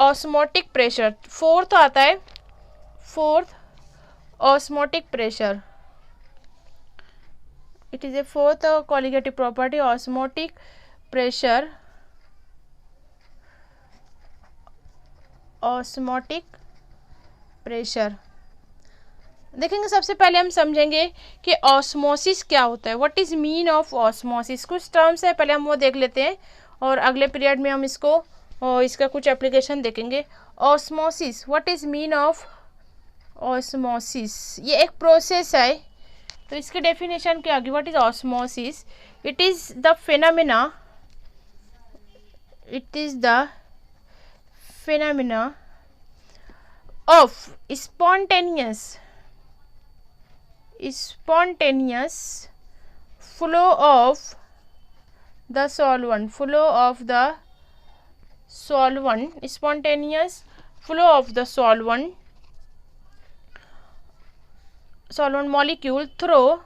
Osmotic pressure, fourth आता है, fourth osmotic pressure, it is A fourth colligative property, osmotic pressure, osmotic pressure. देखेंगे सबसे पहले हम समझेंगे कि ऑस्मोसिस क्या होता है, what is mean of osmosis. कुछ टर्म्स है, पहले हम वो देख लेते हैं और अगले पीरियड में हम इसका कुछ एप्लीकेशन देखेंगे। Osmosis, what is mean of osmosis, ये एक प्रोसेस है, तो इसकी डेफिनेशन क्या होगी, what is osmosis. It is the phenomena, it is the phenomena of spontaneous flow of the solvent, spontaneous flow of the solvent molecule through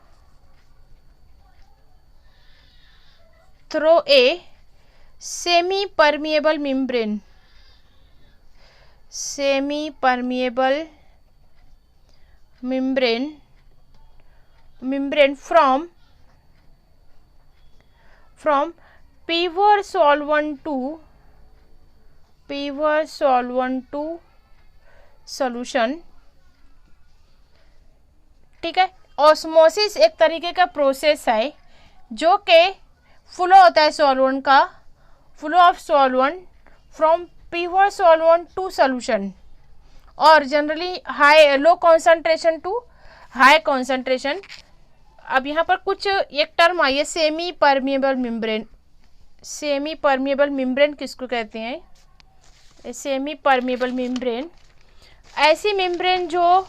a semi permeable membrane, from pure solvent to solution। ठीक है, osmosis एक तरीके का process है जो कि flow होता है सॉल्वेंट का, flow of solvent from pure solvent to solution, और generally low concentration to high concentration. अब यहाँ पर कुछ एक टर्म आई है, semi permeable membrane. Semi permeable membrane किसको कहते हैं, सेमी परमिएबल मेम्ब्रेन ऐसी मेम्ब्रेन जो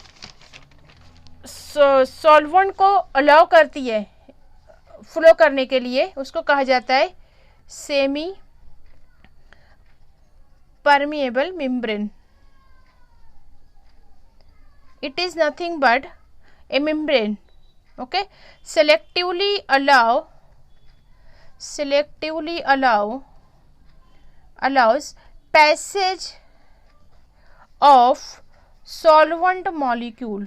सॉल्वेंट को अलाउ करती है फ्लो करने के लिए, उसको कहा जाता है semi permeable membrane. It is nothing but a membrane, okay, selectively allows passage of solvent molecule,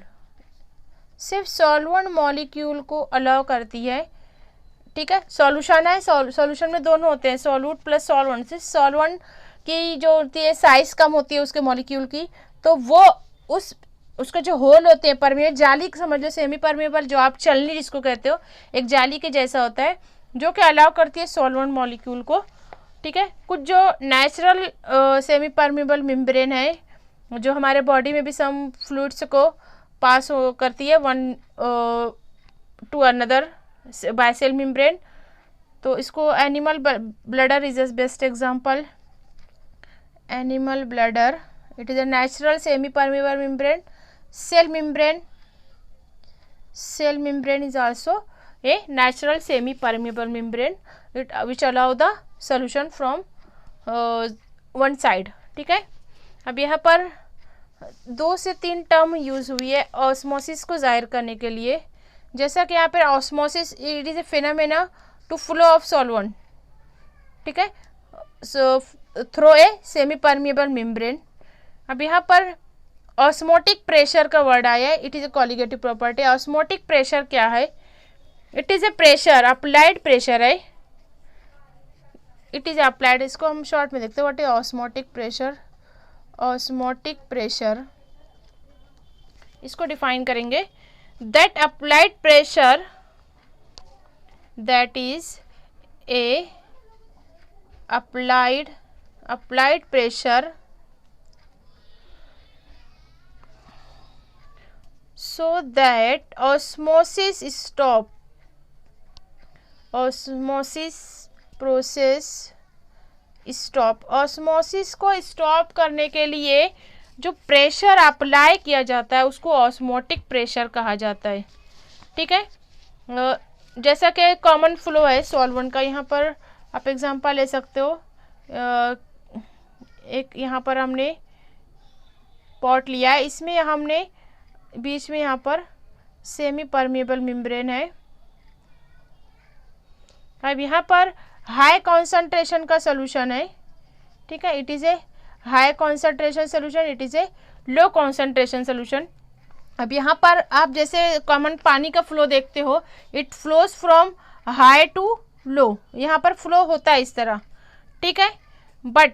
सिर्फ सॉल्वेंट मॉलिक्यूल को अलाउ करती है। ठीक है, सॉल्यूशन है, सॉल्यूशन में दोनों होते हैं, सॉल्यूट प्लस सॉल्वेंट। सिर्फ सॉल्वेंट की जो होती है साइज कम होती है उसके मॉलिक्यूल की, तो वो उसके जो होल होते हैं, परमिएबल जाली समझ लो, सेमी परमिएबल जो आप चलनी जिसको कहते हो, एक जाली के जैसा होता है जो कि अलाउ करती है सॉल्वेंट मॉलिक्यूल को। ठीक है, कुछ जो नेचुरल सेमी परमिएबल मेम्ब्रेन है जो हमारे बॉडी में भी सम फ्लूइड्स को पास करती है one to another by cell membrane, तो इसको animal bladder is the best example. Animal bladder, it is a natural semi permeable membrane. Cell membrane is also a natural semi permeable membrane which allow the solution from one side। ठीक है, अब यहाँ पर 2 से 3 term use हुई है osmosis को जाहिर करने के लिए। जैसा कि यहाँ पर osmosis it is a phenomena to flow of solvent, ठीक है, so through a semi permeable membrane. अब यहाँ पर ऑस्मोटिक प्रेशर का वर्ड आया है, it is a colligative property. Osmotic pressure क्या है, it is a pressure, applied pressure है, इट इज अप्लाइड। इसको हम शॉर्ट में देखते हैं, what is osmotic pressure. Osmotic pressure इसको डिफाइन करेंगे, that applied pressure that is A applied pressure so that osmosis process stop। Osmosis को stop करने के लिए जो प्रेशर अप्लाई किया जाता है उसको ऑस्मोटिक प्रेशर कहा जाता है। ठीक है, जैसा कि कॉमन फ्लो है सॉल्वेंट का, यहाँ पर आप एग्जांपल ले सकते हो। एक यहाँ पर हमने पॉट लिया है, इसमें हमने बीच में यहाँ पर सेमी परमिएबल मेम्ब्रेन है। अब यहाँ पर हाई कॉन्सेंट्रेशन का सॉल्यूशन है। ठीक है, it is a high concentration solution, it is a low concentration solution. अब यहाँ पर आप जैसे कॉमन पानी का फ्लो देखते हो, it flows from high to low, यहाँ पर फ्लो होता है इस तरह, ठीक है। बट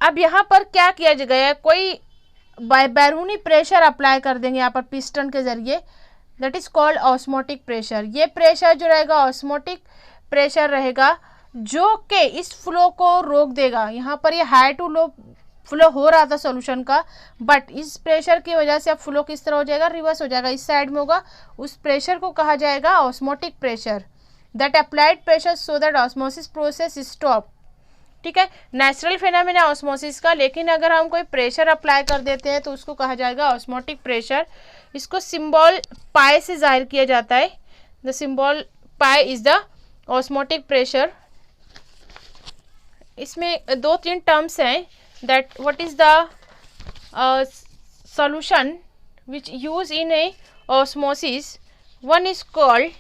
अब यहाँ पर क्या किया गया है, कोई बैरूनी प्रेशर अप्लाई कर देंगे यहाँ पर पिस्टन के जरिए, that is called osmotic pressure. ये प्रेशर जो रहेगा ऑस्मोटिक प्रेशर रहेगा, जो कि इस फ्लो को रोक देगा। यहाँ पर ये हाई टू लो फ्लो हो रहा था सॉल्यूशन का, बट इस प्रेशर की वजह से अब फ्लो किस तरह हो जाएगा, रिवर्स हो जाएगा, इस साइड में होगा। उस प्रेशर को कहा जाएगा osmotic pressure, that applied pressure so that osmosis process stop, ठीक है। नेचुरल फिनोमेना ऑस्मोसिस का, लेकिन अगर हम कोई प्रेशर अप्लाई कर देते हैं तो उसको कहा जाएगा ऑस्मोटिक प्रेशर। इसको सिंबल पाई से जाहिर किया जाता है, the symbol pi is the osmotic pressure. इसमें 2-3 टर्म्स हैं, that what is the solution which use in a osmosis, one is called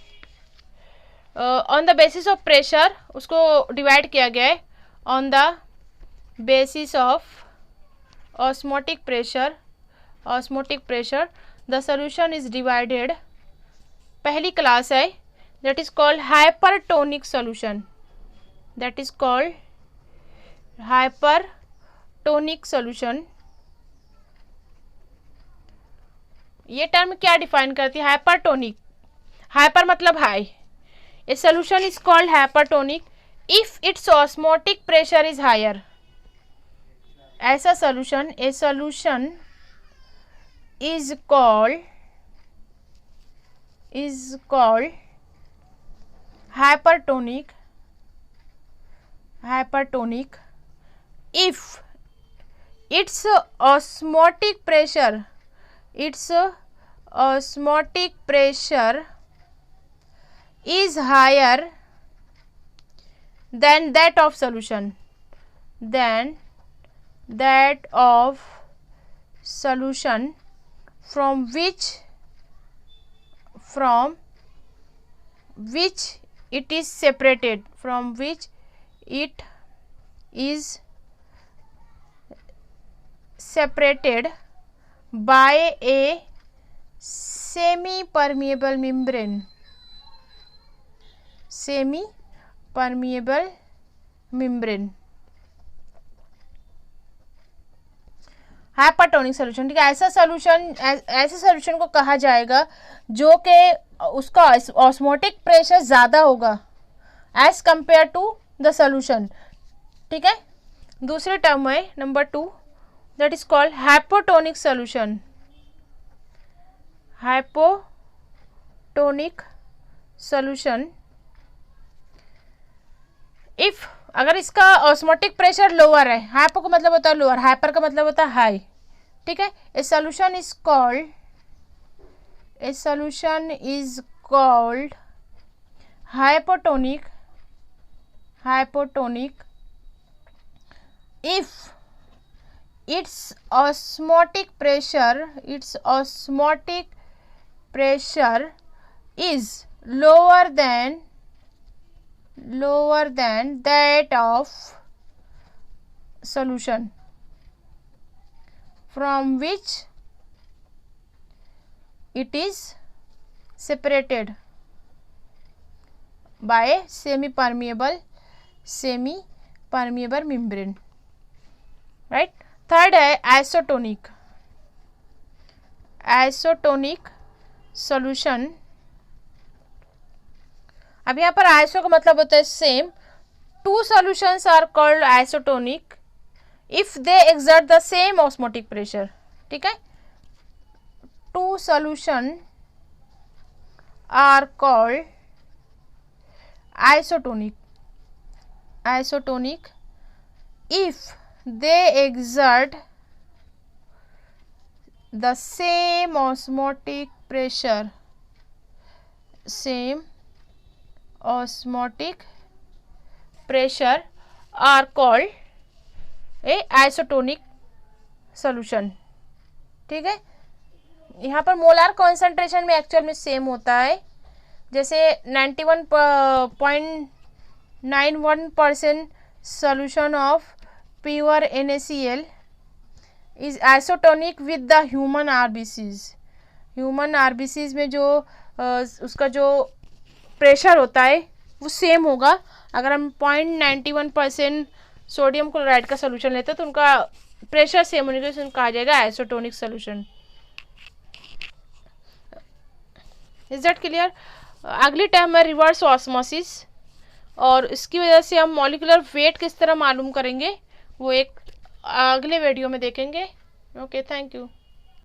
on the basis of pressure, उसको डिवाइड किया गया है on the basis of osmotic pressure the solution is divided, पहली class है, that is called hypertonic solution, that is called hypertonic solution। ये term क्या define करती है, हाइपरटोनिक, हाइपर मतलब high, a solution is called hypertonic if its osmotic pressure is higher. ऐसा solution, a solution is called hypertonic if its osmotic pressure is higher than that of solution, from which it is separated, by a semi permeable membrane, hypertonic solution, ठीक है। ऐसे solution को कहा जाएगा जो कि उसका ऑस्मोटिक प्रेशर ज़्यादा होगा as compare to the solution, ठीक है। दूसरी टर्म है number 2, that is called hypotonic solution. If अगर इसका ऑस्मोटिक प्रेशर लोअर है, हाइपो का मतलब होता है लोअर, हाइपर का मतलब होता है हाई, ठीक है। ए solution is called hypotonic if its osmotic pressure is lower than that of solution, from which it is separated by a semi permeable membrane, right. Third है आइसोटोनिक सॉल्यूशन। अब यहाँ पर आइसो का मतलब होता है same. 2 solutions are called isotonic if they exert the same osmotic pressure, ठीक है। 2 solution are called isotonic if they exert the same osmotic pressure are called a isotonic solution, ठीक है। यहाँ पर मोलार कॉन्सेंट्रेशन में एक्चुअल में same होता है, जैसे 91.91% solution of pure NaCl is isotonic with the human RBCs। Human RBCs में जो उसका जो प्रेशर होता है वो सेम होगा। अगर हम 0.91% सोडियम क्लोराइड का सोल्यूशन लेते हैं तो उनका प्रेशर सेम होने के लिए कहा जाएगा isotonic solution. Is that clear? अगली टाइम है रिवर्स ऑस्मोसिस, और इसकी वजह से हम मॉलिक्यूलर वेट किस तरह मालूम करेंगे वो एक अगले वीडियो में देखेंगे। Okay, thank you.